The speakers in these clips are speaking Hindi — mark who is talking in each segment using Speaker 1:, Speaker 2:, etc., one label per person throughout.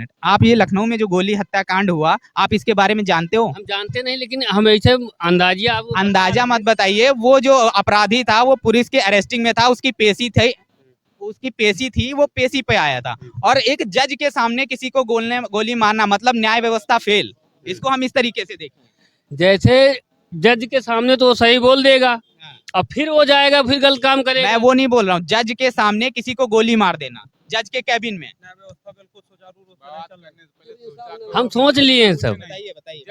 Speaker 1: मिनट। आप ये लखनऊ में जो गोली हत्याकांड हुआ, आप इसके बारे में जानते हो?
Speaker 2: हम जानते नहीं, लेकिन हम ऐसे अंदाजिया आप
Speaker 1: अंदाजा मत बताइए। वो जो अपराधी था वो पुलिस के अरेस्टिंग में था, उसकी पेशी थी, वो पेशी पे आया था, और एक जज के सामने किसी को गोली मारना मतलब न्याय व्यवस्था फेल। इसको हम इस तरीके से देखें।
Speaker 2: जैसे जज के सामने तो वो सही बोल देगा, और फिर वो जाएगा फिर गलत काम करेगा।
Speaker 1: मैं वो नहीं बोल रहा हूँ, जज के सामने किसी को गोली मार देना, जज के कैबिन में।
Speaker 2: हम सोच लिए हैं सब।
Speaker 1: बताइए बताइए।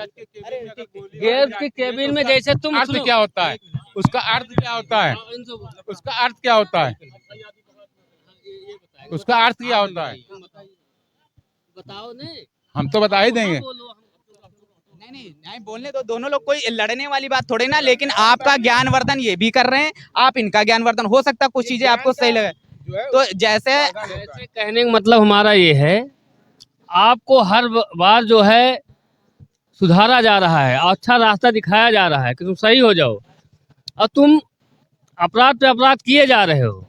Speaker 2: जज के केबिन में जैसे तुम
Speaker 3: अर्थ क्या होता है, उसका अर्थ क्या होता है, उसका अर्थ क्या होता है, उसका अर्थ क्या होता है,
Speaker 2: बताओ नहीं,
Speaker 3: हम तो बता ही देंगे।
Speaker 1: नहीं बोलने दो, दोनों लोग कोई लड़ने वाली बात थोड़े ना, लेकिन आपका ज्ञानवर्धन ये भी कर रहे हैं, आप इनका ज्ञानवर्धन हो सकता है, कुछ चीजें आपको सही लगे तो। जैसे
Speaker 2: कहने का मतलब हमारा ये है, आपको हर बार जो है सुधारा जा रहा है, अच्छा रास्ता दिखाया जा रहा है कि तुम सही हो जाओ, और तुम अपराध पे अपराध किए जा रहे हो।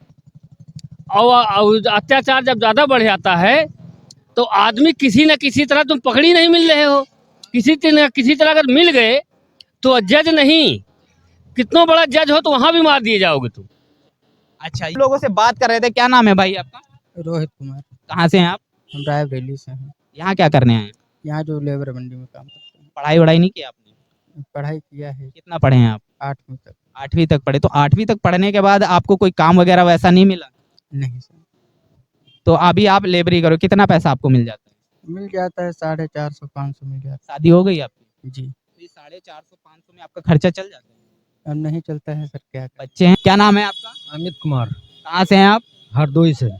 Speaker 2: और अत्याचार जब ज्यादा बढ़ जाता है तो आदमी किसी न किसी तरह, तुम पकड़ी नहीं मिल रहे हो, किसी तरह अगर मिल गए तो जज नहीं, कितना बड़ा जज हो तो वहां भी मार दिए जाओगे तुम।
Speaker 1: अच्छा, लोगों से बात कर रहे थे, क्या नाम है भाई आपका?
Speaker 4: रोहित कुमार।
Speaker 1: कहाँ से हैं आप?
Speaker 4: हम रायबरेली से हैं।
Speaker 1: यहाँ क्या करने आए हैं?
Speaker 4: यहाँ जो लेबर मंडी में काम करते हैं।
Speaker 1: पढ़ाई वढ़ाई नहीं किया आपने?
Speaker 4: पढ़ाई किया है,
Speaker 1: कितना पढ़े हैं आप?
Speaker 4: 8वीं तक।
Speaker 1: 8वीं तक पढ़े, तो 8वीं तक पढ़ने के बाद आपको कोई काम वगैरह वैसा नहीं मिला?
Speaker 4: नहीं सर।
Speaker 1: तो अभी आप लेबरी करो, कितना पैसा आपको मिल जाता है?
Speaker 4: मिल जाता है 450-500 मिल जाता
Speaker 1: शादी हो गई आपकी?
Speaker 4: है जी।
Speaker 1: तो ये 450-500 में आपका खर्चा चल जाता है?
Speaker 4: अब नहीं चलता है सर, क्या करें।
Speaker 1: बच्चे हैं? क्या नाम है आपका?
Speaker 5: अमित कुमार,
Speaker 1: कहाँ से हैं आप?
Speaker 5: हरदोई से।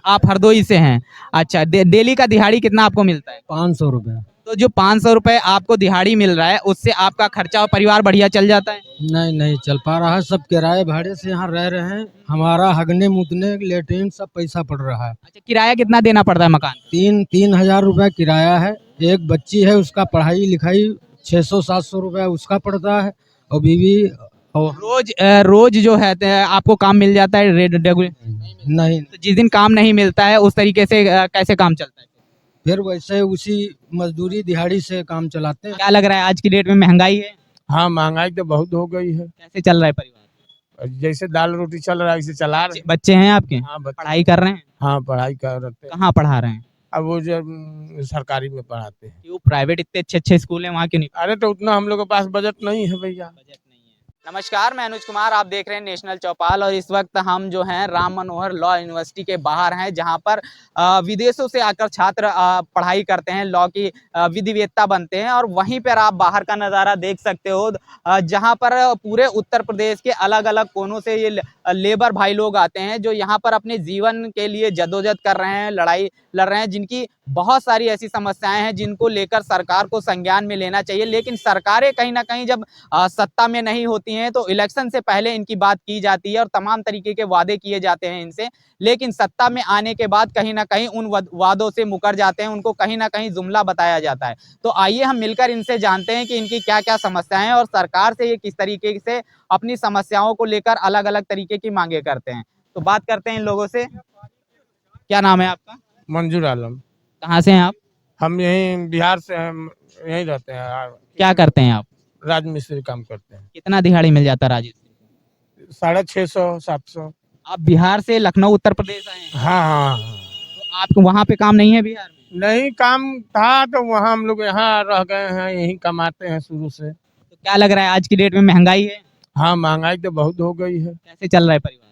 Speaker 1: आप हरदोई से हैं। अच्छा, डेली का दिहाड़ी कितना आपको मिलता है?
Speaker 5: 500 रुपये।
Speaker 1: तो जो 500 रुपए आपको दिहाड़ी मिल रहा है, उससे आपका खर्चा और परिवार बढ़िया चल जाता है?
Speaker 5: नहीं चल पा रहा है, सब किराए भाड़े से यहाँ रह रहे हैं, हमारा हगने मुतने लेटरिन सब पैसा पड़ रहा है।
Speaker 1: अच्छा, किराया कितना देना पड़ता है मकान?
Speaker 5: 3,000 रुपये किराया है। एक बच्ची है, उसका पढ़ाई लिखाई 600-700 रुपये उसका पड़ता है, और बीवी
Speaker 1: रोज जो है आपको काम मिल जाता है रेगुलर?
Speaker 5: नहीं।
Speaker 1: तो जिस दिन काम नहीं मिलता है उस तरीके से कैसे काम चलता है?
Speaker 5: फिर वैसे उसी मजदूरी दिहाड़ी से काम चलाते हैं।
Speaker 1: क्या लग रहा है आज की डेट में महंगाई है?
Speaker 3: हाँ, महंगाई तो बहुत हो गई है।
Speaker 1: कैसे चल रहा है परिवार?
Speaker 3: जैसे दाल रोटी चल रहा है वैसे चला रहे हैं।
Speaker 1: बच्चे हैं आपके?
Speaker 3: हाँ,
Speaker 1: पढ़ाई कर रहे हैं?
Speaker 3: हाँ, पढ़ाई कर रहे हैं।
Speaker 1: कहाँ पढ़ा रहे हैं?
Speaker 3: अब वो जो सरकारी में पढ़ाते हैं।
Speaker 1: क्यों, प्राइवेट इतने अच्छे अच्छे स्कूल हैं, वहाँ क्यों नहीं?
Speaker 3: अरे तो उतना हम लोग के पास बजट नहीं है भैया।
Speaker 1: बजट नहीं है। नमस्कार, मैं अनुज कुमार, आप देख रहे हैं नेशनल चौपाल, और इस वक्त हम जो हैं राम मनोहर लॉ यूनिवर्सिटी के बाहर हैं, जहां पर विदेशों से आकर छात्र पढ़ाई करते हैं, लॉ की विधिवेत्ता बनते हैं। और वहीं पर आप बाहर का नज़ारा देख सकते हो, जहां पर पूरे उत्तर प्रदेश के अलग अलग कोनों से ये लेबर भाई लोग आते हैं, जो यहाँ पर अपने जीवन के लिए जद्दोजहद कर रहे हैं, लड़ाई लड़ रहे हैं, जिनकी बहुत सारी ऐसी समस्याएं हैं जिनको लेकर सरकार को संज्ञान में लेना चाहिए। लेकिन सरकारें कहीं ना कहीं जब सत्ता में नहीं होती हैं तो इलेक्शन से पहले इनकी बात की जाती है और तमाम तरीके के वादे किए जाते हैं इनसे, लेकिन सत्ता में आने के बाद कहीं ना कहीं उन वादों से मुकर जाते हैं, उनको कहीं ना कहीं जुमला बताया जाता है। तो आइए हम मिलकर इनसे जानते हैं कि इनकी क्या क्या समस्याएं हैं और सरकार से ये किस तरीके से अपनी समस्याओं को लेकर अलग अलग तरीके की मांगे करते हैं। तो बात करते हैं इन लोगों से। क्या नाम है आपका?
Speaker 3: मंजूर आलम।
Speaker 1: कहाँ से हैं आप?
Speaker 3: हम यहीं बिहार से, हम यहीं रहते हैं।
Speaker 1: क्या करते हैं आप?
Speaker 3: राजमिस्त्री काम करते हैं।
Speaker 1: कितना दिहाड़ी मिल जाता है राजस्थान?
Speaker 3: 650-700।
Speaker 1: आप बिहार से लखनऊ उत्तर प्रदेश आए हैं?
Speaker 3: हाँ।
Speaker 1: तो आपको वहाँ पे काम नहीं है बिहार में?
Speaker 3: नहीं, काम था तो वहाँ हम लोग यहाँ रह गए हैं, यहीं कमाते हैं शुरू से।
Speaker 1: तो क्या लग रहा है आज की डेट में महंगाई है?
Speaker 3: हाँ, महंगाई तो बहुत हो गई है।
Speaker 1: कैसे चल रहा है परिवार?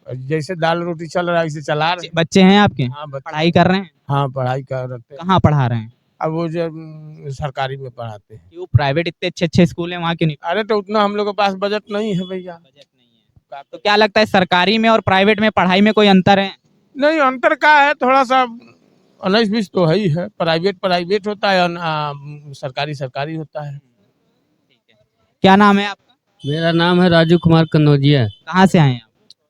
Speaker 3: जैसे दाल रोटी चल रहा है वैसे चला रहे हैं।
Speaker 1: बच्चे हैं आपके?
Speaker 3: हाँ,
Speaker 1: पढ़ाई कर रहे हैं?
Speaker 3: हाँ, पढ़ाई कर रहे हैं।
Speaker 1: कहाँ पढ़ा रहे हैं?
Speaker 3: अब वो जो सरकारी में पढ़ाते हैं।
Speaker 1: क्यों, प्राइवेट इतने अच्छे अच्छे स्कूल हैं, वहाँ क्यों नहीं?
Speaker 3: अरे तो उतना हम लोग के पास बजट नहीं है भैया।
Speaker 1: बजट नहीं है। तो क्या लगता है सरकारी में और प्राइवेट में पढ़ाई में कोई अंतर है?
Speaker 3: नहीं, अंतर का है थोड़ा सा, 19-20 तो है ही है। प्राइवेट होता है और सरकारी होता है।
Speaker 1: क्या नाम है आपका?
Speaker 2: मेरा नाम है राजू कुमार कन्नौजिया,
Speaker 1: कहाँ से आए हैं आप?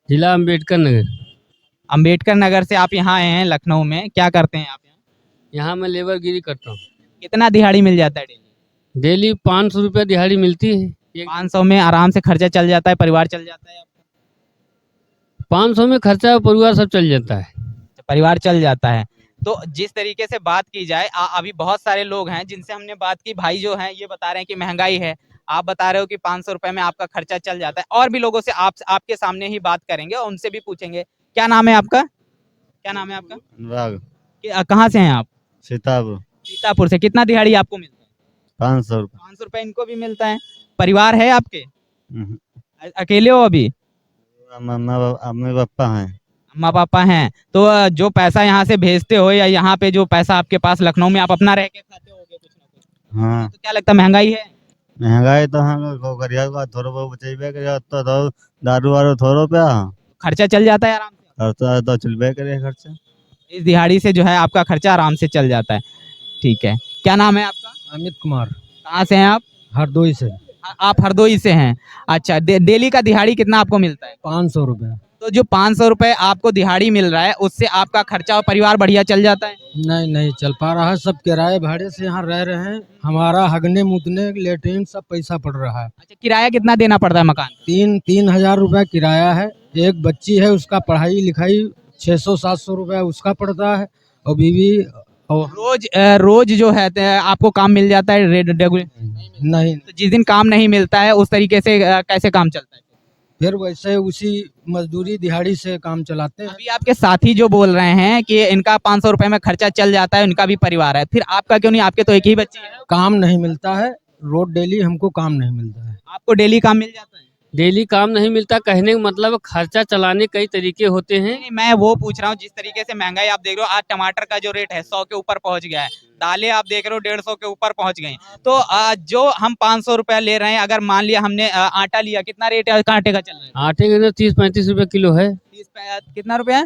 Speaker 2: जिला अम्बेडकर नगर।
Speaker 1: अम्बेडकर नगर से आप यहाँ आए हैं लखनऊ में, क्या करते हैं आप यहाँ?
Speaker 2: यहाँ मैं लेबरगिरी करता हूँ।
Speaker 1: कितना दिहाड़ी मिल जाता है डेली?
Speaker 2: डेली 500 रुपये दिहाड़ी मिलती है।
Speaker 1: 500 में आराम से खर्चा चल जाता है, परिवार चल जाता है आपका?
Speaker 2: 500 में खर्चा परिवार सब चल जाता है।
Speaker 1: परिवार चल जाता है। तो जिस तरीके से बात की जाए अभी बहुत सारे लोग हैं जिनसे हमने बात की, भाई जो हैं ये बता रहे हैं कि महंगाई है, आप बता रहे हो कि 500 रुपए में आपका खर्चा चल जाता है। और भी लोगों से आपके सामने ही बात करेंगे और उनसे भी पूछेंगे। क्या नाम है आपका? क्या नाम है आपका?
Speaker 6: अनुराग
Speaker 1: कहाँ से हैं आप?
Speaker 6: सीतापुर।
Speaker 1: सीतापुर से। कितना दिहाड़ी आपको मिलता है?
Speaker 6: 500 रुपये।
Speaker 1: 500 रुपए इनको भी मिलता है। परिवार है आपके?
Speaker 6: हम्म।
Speaker 1: अकेले हो अभी?
Speaker 6: मम्मी पापा हैं।
Speaker 1: अम्मा पापा हैं। तो जो पैसा यहाँ से भेजते हो या यहाँ पे जो पैसा आपके पास लखनऊ में आप अपना रह के खाते होगे कुछ ना कुछ,
Speaker 6: हाँ
Speaker 1: तो क्या लगता है महंगाई है?
Speaker 6: महंगाई तो हाँ को करिया थोड़ा बहुत बचेबे करे तो दारू वारू थोड़ा पे
Speaker 1: खर्चा चल जाता है आराम से?
Speaker 6: खर्चा तो चलबे करे खर्चा।
Speaker 1: इस दिहाड़ी से जो है आपका खर्चा आराम से चल जाता है। ठीक है। क्या नाम है आपका?
Speaker 5: अमित कुमार,
Speaker 1: कहाँ से हैं आप?
Speaker 5: हरदोई से।
Speaker 1: आप हरदोई से हैं। अच्छा, डेली का दिहाड़ी कितना आपको मिलता है?
Speaker 5: 500 रुपये।
Speaker 1: तो जो 500 रुपए आपको दिहाड़ी मिल रहा है उससे आपका खर्चा और परिवार बढ़िया चल जाता है?
Speaker 5: नहीं चल पा रहा है, सब किराए भाड़े से यहाँ रह रहे हैं। हमारा हगने मुतने लेटरिन सब पैसा पड़ रहा है।
Speaker 1: अच्छा, किराया कितना देना पड़ता है मकान?
Speaker 5: 3,000 रुपया किराया है। एक बच्ची है, उसका पढ़ाई लिखाई 600-700 रुपया उसका पड़ता है। और बीवी
Speaker 1: रोज जो है आपको काम मिल जाता है रेगुलर?
Speaker 5: नहीं,
Speaker 1: तो जिस दिन काम नहीं मिलता है उस तरीके से कैसे काम चलता है?
Speaker 5: फिर वैसे उसी मजदूरी दिहाड़ी से काम चलाते हैं।
Speaker 1: अभी आपके साथी जो बोल रहे हैं कि इनका 500 रुपए में खर्चा चल जाता है, उनका भी परिवार है, फिर आपका क्यों नहीं? आपके तो एक ही बच्ची है।
Speaker 5: काम नहीं मिलता है, रोज डेली हमको काम नहीं मिलता है।
Speaker 1: आपको डेली काम मिल जाता है?
Speaker 2: डेली काम नहीं मिलता, कहने का मतलब खर्चा चलाने कई तरीके होते हैं।
Speaker 1: नहीं, मैं वो पूछ रहा हूँ जिस तरीके से महंगाई आप देख रहे हो, आज टमाटर का जो रेट है 100 के ऊपर पहुंच गया है, दालें आप देख रहे हो 150 के ऊपर पहुंच गई। तो जो हम 500 रुपया ले रहे हैं, अगर मान लिया हमने आटा लिया, कितना रेट है आटे का चल रहा है?
Speaker 2: आटे के 30-35 रुपए किलो है।
Speaker 1: 30 कितना रुपया?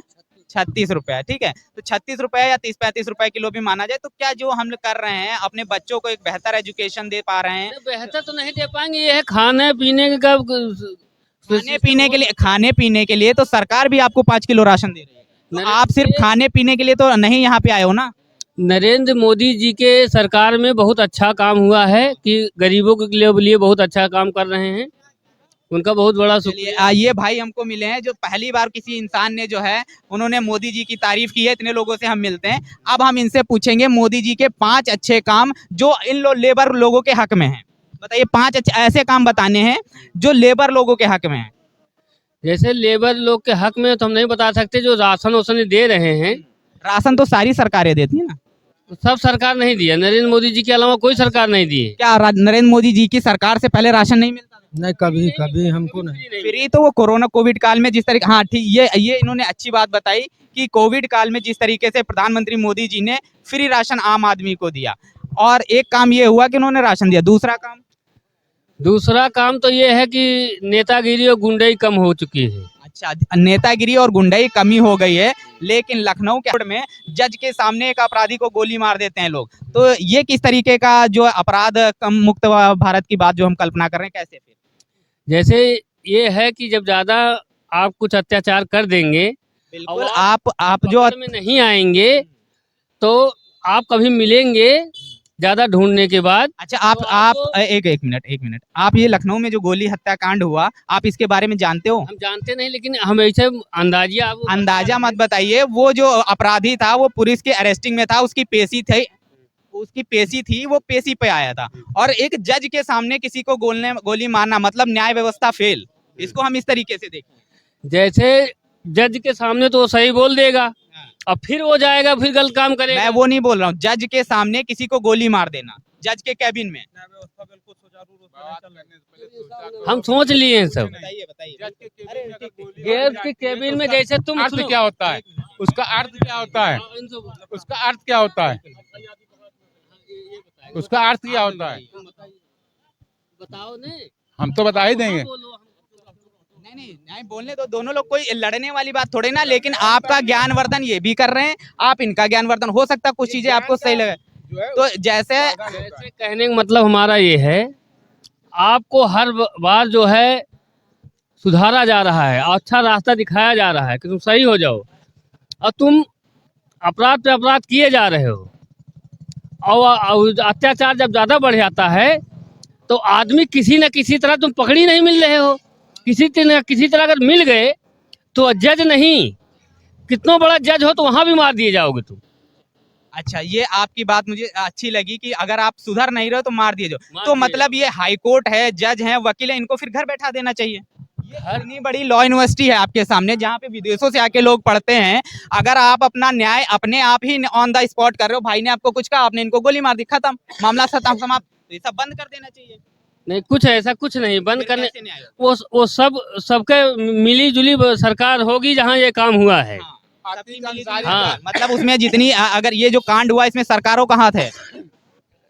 Speaker 1: 36 रुपया। ठीक है, तो 36 रुपया या 30-35 रुपए किलो भी माना जाए तो क्या जो हम लोग कर रहे हैं अपने बच्चों को एक बेहतर एजुकेशन दे पा रहे हैं?
Speaker 2: बेहतर तो नहीं दे पाएंगे, ये है खाने पीने का।
Speaker 1: खाने पीने के लिए तो सरकार भी आपको 5 किलो राशन दे रही है, तो आप सिर्फ खाने पीने के लिए तो नहीं यहाँ पे आए हो ना?
Speaker 2: नरेंद्र मोदी जी के सरकार में बहुत अच्छा काम हुआ है कि गरीबों के लिए बहुत अच्छा काम कर रहे हैं, उनका बहुत बड़ा शुक्रिया।
Speaker 1: ये भाई हमको मिले हैं जो पहली बार किसी इंसान ने जो है उन्होंने मोदी जी की तारीफ की है। इतने लोगों से हम मिलते हैं, अब हम इनसे पूछेंगे मोदी जी के 5 अच्छे काम जो इन लेबर लोगों के हक में हैं। बताइए 5 ऐसे काम बताने हैं जो लेबर लोगों के हक में है।
Speaker 2: जैसे लेबर लोग के हक में तो हम नहीं बता सकते, जो राशन वाशन दे रहे हैं।
Speaker 1: राशन तो सारी सरकारें देती है ना?
Speaker 2: तो सब सरकार नहीं दिया, नरेंद्र मोदी जी के अलावा कोई सरकार नहीं दी।
Speaker 1: क्या नरेंद्र मोदी जी की सरकार से पहले राशन नहीं मिलता?
Speaker 5: नहीं, कभी हमको नहीं।
Speaker 1: फ्री तो वो कोरोना कोविड काल में जिस तरीके, हाँ ठीक, ये इन्होंने अच्छी बात बताई कि कोविड काल में जिस तरीके से प्रधानमंत्री मोदी जी ने फ्री राशन आम आदमी को दिया, और एक काम ये हुआ कि उन्होंने राशन दिया। दूसरा काम
Speaker 2: तो ये है कि नेतागिरी और गुंडाई कम हो चुकी है।
Speaker 1: अच्छा, नेतागिरी और गुंडाई कमी हो गई है, लेकिन लखनऊ के कोर्ट में जज के सामने एक अपराधी को गोली मार देते हैं लोग, तो ये किस तरीके का जो अपराध कम मुक्त भारत की बात जो हम कल्पना कर रहे हैं, कैसे? फिर
Speaker 2: जैसे ये है कि जब ज्यादा आप कुछ अत्याचार कर देंगे,
Speaker 1: बिल्कुल, आप जो
Speaker 2: में नहीं आएंगे तो आप कभी मिलेंगे ज्यादा ढूंढने के बाद।
Speaker 1: अच्छा, आप एक मिनट, आप ये लखनऊ में जो गोली हत्याकांड हुआ, आप इसके बारे में जानते हो?
Speaker 2: हम जानते नहीं, लेकिन हम ऐसे अंदाजा
Speaker 1: मत बताइए। वो जो अपराधी था वो पुलिस के अरेस्टिंग में था, उसकी पेशी थी, वो पेशी पे आया था, और एक जज के सामने किसी को गोली मारना मतलब न्याय व्यवस्था फेल। इसको हम इस तरीके से देखें।
Speaker 2: जैसे जज के सामने तो वो सही बोल देगा, अब फिर वो जाएगा फिर गलत काम करेगा।
Speaker 1: मैं वो नहीं बोल रहा हूँ, जज के सामने किसी को गोली मार देना, जज के कैबिन में।
Speaker 2: हम सोच लिए हैं सब।
Speaker 1: बताइए।
Speaker 2: जज के कैबिन में जैसे तुम
Speaker 3: अर्थ क्या होता है, उसका अर्थ क्या होता है, उसका अर्थ क्या होता है, उसका अर्थ क्या होता है,
Speaker 2: बताओ ने।
Speaker 3: हम तो बता ही देंगे।
Speaker 1: नहीं बोलने दो, दोनों लोग कोई लड़ने वाली बात थोड़े ना, लेकिन आपका ज्ञानवर्धन ये भी कर रहे हैं, आप इनका ज्ञानवर्धन हो सकता है, कुछ चीजें आपको सही लगे तो जैसे
Speaker 2: कहने का मतलब हमारा ये है, आपको हर बार जो है सुधारा जा रहा है, अच्छा रास्ता दिखाया जा रहा है कि तुम सही हो जाओ, और तुम अपराध पे अपराध किए जा रहे हो, और अत्याचार जब ज्यादा बढ़ जाता है तो आदमी किसी न किसी तरह, तुम पकड़ी नहीं मिल रहे हो, किसी तरह अगर मिल गए तो जज नहीं, कितना बड़ा जज हो तो वहां भी मार दिए जाओगे तुम।
Speaker 1: अच्छा, ये आपकी बात मुझे अच्छी लगी कि अगर आप सुधर नहीं रहे हो तो मार दिए जाओ।
Speaker 2: मार
Speaker 1: तो
Speaker 2: दिए
Speaker 1: मतलब ये हाई कोर्ट है, जज है, वकील है, इनको फिर घर बैठा देना चाहिए। ये इतनी बड़ी लॉ यूनिवर्सिटी है आपके सामने, जहाँ पे विदेशों से आके लोग पढ़ते हैं। अगर आप अपना न्याय अपने आप ही ऑन द स्पॉट कर रहे हो, भाई ने आपको कुछ कहा, आपने इनको गोली मार दी, खत्म, मामला खत्म, समाप्त। तो ये सब बंद कर देना चाहिए।
Speaker 2: नहीं, कुछ ऐसा कुछ नहीं बंद
Speaker 1: फिर
Speaker 2: करने।
Speaker 1: कैसे न्याय होगा?
Speaker 2: वो सबके मिली जुली सरकार होगी जहाँ ये काम हुआ है।
Speaker 1: हाँ, सबकी मिली-जुली
Speaker 2: हाँ।
Speaker 1: सरकार। मतलब उसमें जितनी अगर ये जो कांड हुआ इसमें सरकारों का हाथ है,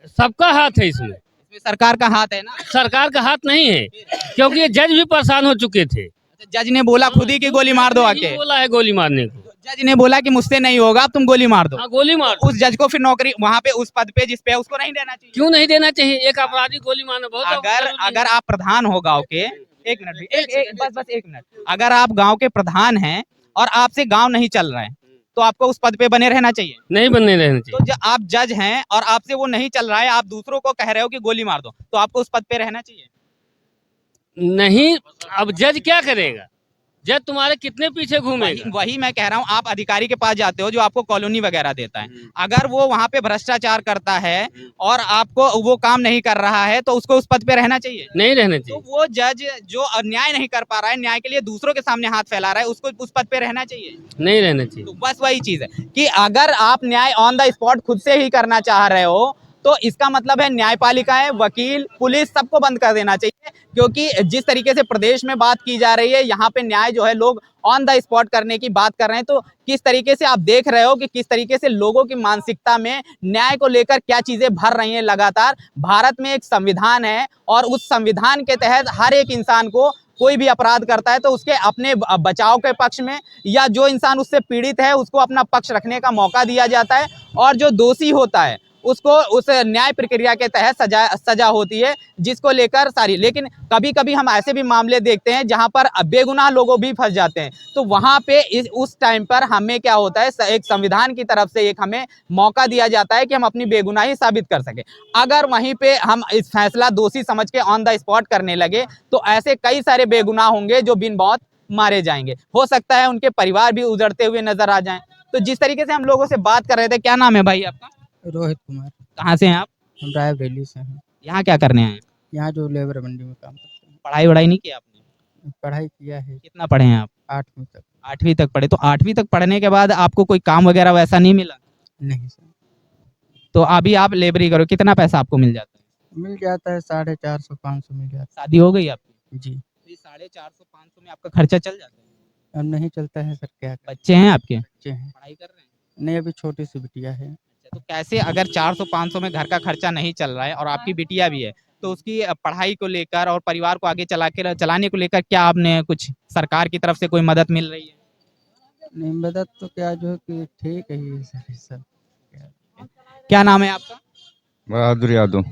Speaker 2: सबका हाथ है इसमें,
Speaker 1: इसमें सरकार का हाथ है ना।
Speaker 2: सरकार का हाथ नहीं है, क्योंकि ये जज भी परेशान हो चुके थे।
Speaker 1: जज ने बोला खुद ही कि गोली मार दो
Speaker 2: यही
Speaker 1: आके।
Speaker 2: बोला है गोली मारने को।
Speaker 1: जज ने बोला कि मुझसे नहीं होगा, अब तुम गोली मार दो।
Speaker 2: हाँ, गोली मार।
Speaker 1: उस जज को फिर नौकरी वहां पे उस पद पे जिस पे है उसको नहीं देना चाहिए।
Speaker 2: क्यों नहीं देना चाहिए? एक अपराधी गोली मारना बहुत
Speaker 1: अगर
Speaker 2: जरूरी है।
Speaker 1: अगर आप प्रधान हो गांव के, एक मिनट, बस एक मिनट, अगर आप गांव के प्रधान हैं और आपसे गांव नहीं चल रहा है तो आपको उस पद पे बने रहना चाहिए।
Speaker 2: नहीं बनने रहना चाहिए।
Speaker 1: तो आप जज हैं और आपसे वो नहीं चल रहा है, आप दूसरों को कह रहे हो कि गोली मार दो, तो आपको उस पद पे रहना चाहिए।
Speaker 2: नहीं, अब जज क्या करेगा? जज तुम्हारे कितने पीछे घूमेगा?
Speaker 1: वही मैं कह रहा हूँ, आप अधिकारी के पास जाते हो जो आपको कॉलोनी वगैरह देता है, अगर वो वहां पे भ्रष्टाचार करता है और आपको वो काम नहीं कर रहा है तो उसको उस पद पे रहना चाहिए।
Speaker 2: नहीं रहना
Speaker 1: तो
Speaker 2: चाहिए।
Speaker 1: वो जज जो न्याय नहीं कर पा रहा है, न्याय के लिए दूसरों के सामने हाथ फैला रहा है, उसको उस पद पे रहना चाहिए।
Speaker 2: नहीं रहना चाहिए।
Speaker 1: तो बस वही चीज है कि अगर आप न्याय ऑन द स्पॉट खुद से ही करना चाह रहे हो तो इसका मतलब है न्यायपालिकाएं, वकील, पुलिस सबको बंद कर देना चाहिए। क्योंकि जिस तरीके से प्रदेश में बात की जा रही है, यहाँ पे न्याय जो है लोग ऑन द स्पॉट करने की बात कर रहे हैं, तो किस तरीके से आप देख रहे हो कि किस तरीके से लोगों की मानसिकता में न्याय को लेकर क्या चीजें भर रही हैं लगातार। भारत में एक संविधान है और उस संविधान के तहत हर एक इंसान को, कोई भी अपराध करता है तो उसके अपने बचाव के पक्ष में या जो इंसान उससे पीड़ित है उसको अपना पक्ष रखने का मौका दिया जाता है, और जो दोषी होता है उसको उस न्याय प्रक्रिया के तहत सजा होती है, जिसको लेकर सारी। लेकिन कभी कभी हम ऐसे भी मामले देखते हैं जहां पर बेगुनाह लोग भी फंस जाते हैं, तो वहां पे उस टाइम पर हमें क्या होता है, एक संविधान की तरफ से एक हमें मौका दिया जाता है कि हम अपनी बेगुनाही साबित कर सके। अगर वहीं पे हम इस फैसला दोषी समझ के ऑन द स्पॉट करने लगे तो ऐसे कई सारे बेगुनाह होंगे जो बिन मौत मारे जाएंगे, हो सकता है उनके परिवार भी उजड़ते हुए नजर आ जाएं। तो जिस तरीके से हम लोगों से बात कर रहे थे, क्या नाम है भाई आपका?
Speaker 4: रोहित कुमार।
Speaker 1: कहाँ से हैं आप?
Speaker 4: हम रायबरेली से हैं।
Speaker 1: यहाँ क्या करने आए हैं?
Speaker 4: यहाँ जो लेबर मंडी में काम करते हैं।
Speaker 1: पढ़ाई वढ़ाई नहीं किया आपने?
Speaker 4: पढ़ाई किया है
Speaker 1: कितना पढ़े हैं आप?
Speaker 4: 8वीं तक।
Speaker 1: 8वीं तक पढ़े। तो 8वीं तक पढ़ने के बाद आपको कोई काम वगैरह वैसा नहीं मिला?
Speaker 4: नहीं सर,
Speaker 1: तो अभी आप लेबरी करो, कितना पैसा आपको मिल जाता है?
Speaker 4: मिल जाता है 450-500 मिल जाता
Speaker 1: शादी हो गई आपकी?
Speaker 4: है जी।
Speaker 1: तो ये 450-500 में आपका खर्चा चल जाता है?
Speaker 4: अब नहीं चलता है सर, क्या करें।
Speaker 1: बच्चे हैं आपके?
Speaker 4: बच्चे हैं।
Speaker 1: पढ़ाई कर रहे हैं?
Speaker 4: नहीं, अभी छोटी सी बिटिया है।
Speaker 1: अच्छा, तो कैसे अगर 400-500 में घर का खर्चा नहीं चल रहा है और आपकी बिटिया भी है, तो उसकी पढ़ाई को लेकर और परिवार को आगे चलाने को लेकर क्या आपने कुछ सरकार की तरफ से कोई मदद मिल रही है?
Speaker 4: नहीं, मदद तो क्या जो है कि ठीक है ये सर, सब
Speaker 1: क्या नाम है आपका?
Speaker 6: बहादुर यादव,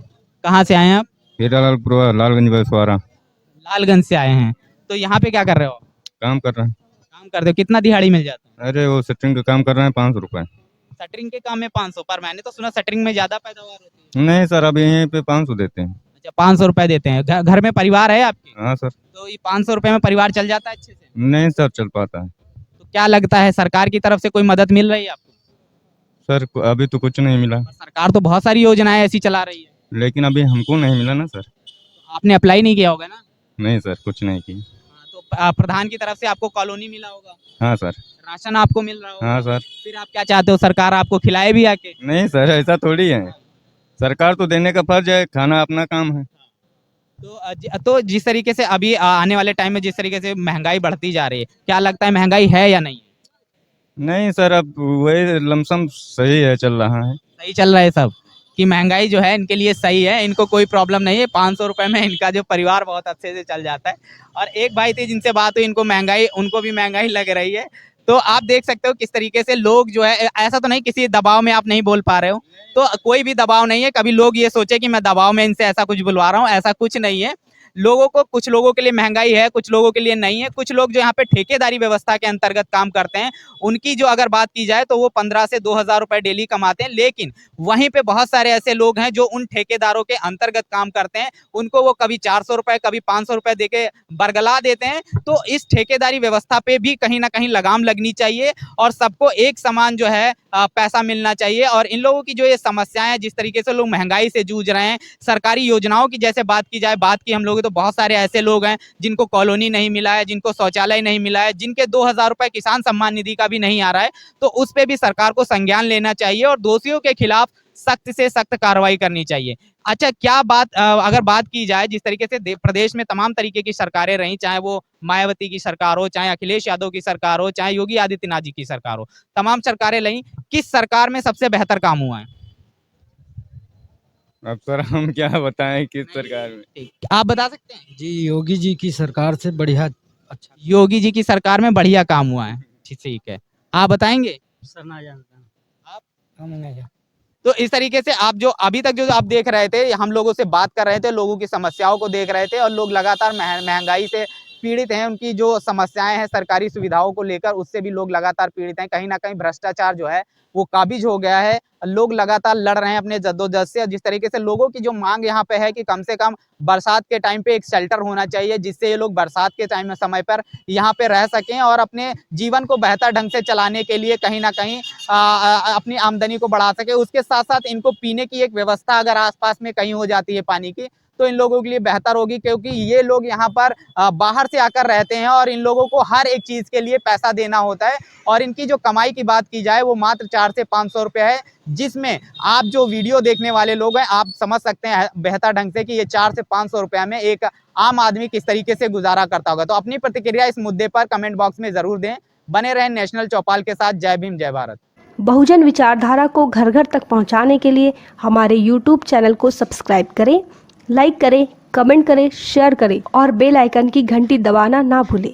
Speaker 1: कहाँ से आए हैं आप?
Speaker 6: हीरालालपुर, लालगंज बसवारा।
Speaker 1: लालगंज से आए हैं। तो यहाँ पे क्या कर रहे हो?
Speaker 6: काम कर रहे हैं।
Speaker 1: काम करते हो, कितना दिहाड़ी मिल जाता है?
Speaker 6: अरे वो सेटिंग का काम कर रहे हैं, 500 रुपए।
Speaker 1: शटरिंग के काम में 500, पर मैंने तो सुना शटरिंग में ज्यादा पैदावार होती है।
Speaker 6: नहीं सर, अभी यहीं पे 500 देते हैं।
Speaker 1: अच्छा, 500 रुपए देते हैं। घर में परिवार है आपके?
Speaker 6: हाँ सर।
Speaker 1: तो ये 500 रुपए में परिवार चल जाता है अच्छे से?
Speaker 6: नहीं सर, चल पाता है।
Speaker 1: तो क्या लगता है सरकार की तरफ से कोई मदद मिल रही है आपको?
Speaker 6: सर अभी तो कुछ नहीं मिला,
Speaker 1: सरकार तो बहुत सारी योजनाएं ऐसी चला रही है।
Speaker 6: लेकिन अभी हमको नहीं मिला ना सर।
Speaker 1: तो आपने अप्लाई नहीं किया होगा ना?
Speaker 6: नहीं सर, कुछ नहीं की।
Speaker 1: हाँ, तो प्रधान की तरफ से आपको कॉलोनी मिला होगा,
Speaker 6: हाँ सर।
Speaker 1: राशन आपको मिल रहा होगा।
Speaker 6: हाँ सर।
Speaker 1: फिर आप क्या चाहते हो, सरकार आपको खिलाए भी आके?
Speaker 6: नहीं सर, ऐसा थोड़ी है। सरकार तो देने का फर्ज है, खाना अपना काम है।
Speaker 1: तो जिस तरीके से अभी आने वाले टाइम में जिस तरीके से महंगाई बढ़ती जा रही है, क्या लगता है महंगाई है या नहीं?
Speaker 6: नहीं सर, अब वही लमसम सही है, चल रहा है।
Speaker 1: सही चल रहा है सब, कि महंगाई जो है इनके लिए सही है, इनको कोई प्रॉब्लम नहीं है। 500 रुपए में इनका जो परिवार बहुत अच्छे से चल जाता है। और एक भाई थे जिनसे बात हुई, उनको भी महंगाई लग रही है। तो आप देख सकते हो किस तरीके से लोग जो है, ऐसा तो नहीं किसी दबाव में आप नहीं बोल पा रहे हो, तो कोई भी दबाव नहीं है। कभी लोग ये सोचे कि मैं दबाव में इनसे ऐसा कुछ बुलवा रहा हूँ, ऐसा कुछ नहीं है। लोगों को, कुछ लोगों के लिए महंगाई है, कुछ लोगों के लिए नहीं है। कुछ लोग जो यहाँ पे ठेकेदारी व्यवस्था के अंतर्गत काम करते हैं, उनकी जो अगर बात की जाए तो वो 15 से 2,000 रुपए डेली कमाते हैं। लेकिन वहीं पे बहुत सारे ऐसे लोग हैं जो उन ठेकेदारों के अंतर्गत काम करते हैं, उनको वो कभी 400 रुपए, कभी 500 रुपए देके बरगला देते हैं। तो इस ठेकेदारी व्यवस्था पे भी कहीं ना कहीं लगाम लगनी चाहिए और सबको एक समान जो है पैसा मिलना चाहिए। और इन लोगों की जो ये समस्याएं हैं, जिस तरीके से लोग महंगाई से जूझ रहे हैं, सरकारी योजनाओं की जैसे बात की जाए, बात की हम लोग तो बहुत सारे ऐसे लोग हैं जिनको कॉलोनी नहीं मिला है, जिनको शौचालय नहीं मिला है, जिनके 2,000 रुपए किसान सम्मान निधि का भी नहीं आ रहा है। तो उस पे भी सरकार को संज्ञान लेना चाहिए और दोषियों के खिलाफ सख्त से सख्त कार्रवाई करनी चाहिए। अच्छा, क्या बात अगर बात की जाए, जिस तरीके से प्रदेश में तमाम तरीके की सरकारें रही, चाहे वो मायावती की सरकार हो, चाहे अखिलेश यादव की सरकार हो, चाहे योगी आदित्यनाथ जी की सरकार हो, तमाम सरकारें रही, किस सरकार में सबसे बेहतर काम हुआ है?
Speaker 7: अब सर हम क्या बताएं किस सरकार में।
Speaker 1: ठीक, आप बता सकते हैं?
Speaker 5: जी योगी जी की सरकार से बढ़िया अच्छा
Speaker 1: योगी जी की सरकार में बढ़िया काम हुआ है। ठीक है, आप बताएंगे?
Speaker 5: सर ना जानता
Speaker 1: आप?
Speaker 5: हम नहीं जानते।
Speaker 1: तो इस तरीके से आप जो अभी तक जो आप देख रहे थे, हम लोगों से बात कर रहे थे, लोगों की समस्याओं को देख रहे थे और लोग लगातार महंगाई से पीड़ित हैं। उनकी जो समस्याएं हैं सरकारी सुविधाओं को लेकर, उससे भी लोग लगातार पीड़ित हैं। कहीं ना कहीं भ्रष्टाचार जो है वो काबिज हो गया है। लोग लगातार लड़ रहे हैं अपने जद्दोजहद से। जिस तरीके से लोगों की जो मांग यहाँ पे है कि कम से कम बरसात के टाइम पे एक शेल्टर होना चाहिए, जिससे ये लोग बरसात के टाइम में समय पर यहाँ पे रह सकें और अपने जीवन को बेहतर ढंग से चलाने के लिए कहीं ना कहीं अपनी आमदनी को बढ़ा सके। उसके साथ साथ इनको पीने की एक व्यवस्था अगर आसपास में कहीं हो जाती है पानी की, तो इन लोगों के लिए बेहतर होगी, क्योंकि ये लोग यहाँ पर बाहर से आकर रहते हैं और इन लोगों को हर एक चीज़ के लिए पैसा देना होता है। और इनकी जो कमाई की बात की जाए वो मात्र 400 से 500 रुपये है, जिसमें आप जो वीडियो देखने वाले लोग हैं, आप समझ सकते हैं बेहतर ढंग से कि ये 400 से 500 रुपये में एक आम आदमी किस तरीके से गुजारा करता होगा। तो अपनी प्रतिक्रिया इस मुद्दे पर कमेंट बॉक्स में ज़रूर दें। बने रहें नेशनल चौपाल के साथ। जय भीम, जय भारत।
Speaker 8: बहुजन विचारधारा को घर घर तक पहुंचाने के लिए हमारे YouTube चैनल को सब्सक्राइब करें, लाइक करें, कमेंट करें, शेयर करें और बेल आइकन की घंटी दबाना ना भूलें।